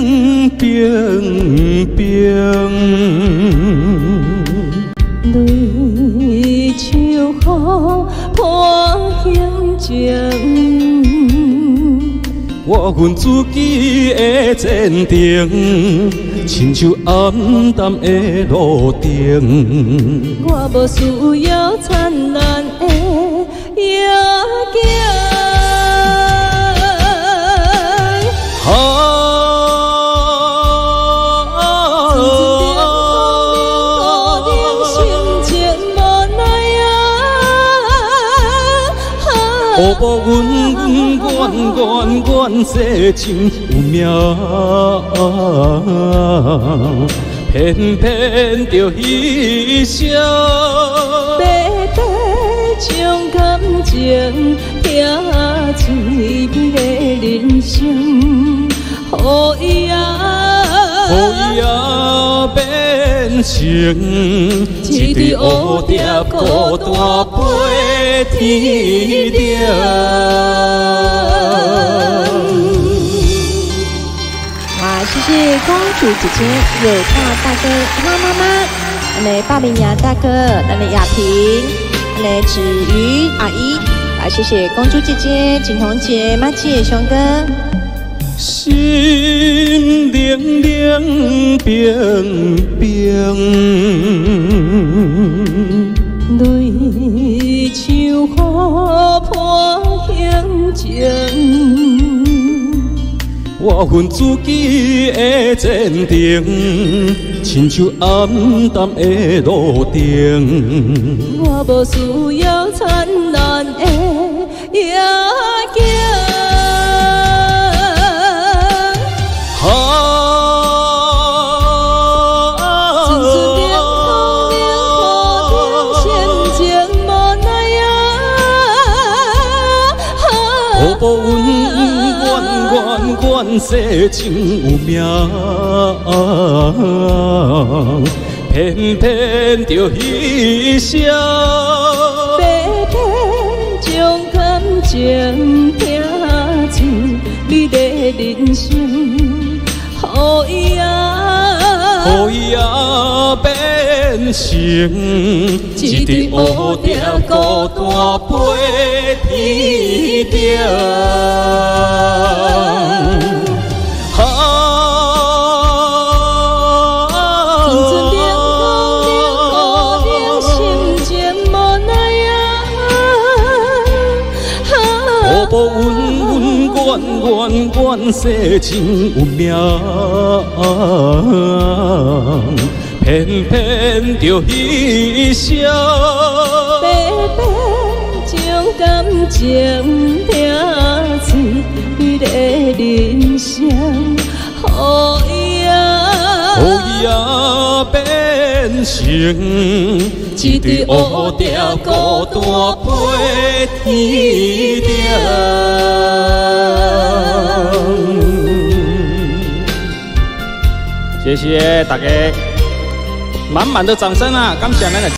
冷冰冰。泪秋雨破乡情。我阮自己的坚定，亲像暗淡的路灯。我无需要灿烂的夜景。可报阮世情有命，偏偏着牺牲。白白将感情听进美丽人生，予伊变成一堆蝴蝶孤单飞天顶。哇，谢谢公主姐姐、有大大哥、花妈妈，来鲍明雅大哥，来雅萍，来子瑜阿姨，啊，谢谢公主姐姐、景彤姐、妈姐、熊哥。心冷冷冰冰，泪秋雨破乡情。我阮自己的坚定，亲像暗淡的路灯。我无需要灿烂的夜景。可报阮世情有命，偏偏着牺牲。白白将感情听进你的人生，予伊变成一堆蝴蝶孤单飞天顶。可报阮世情有命，偏偏着牺牲。白白将感情听进你的人生，予伊变成一堆蝴蝶孤单飞天顶。谢谢大家，满满的掌声啊！感谢咱的。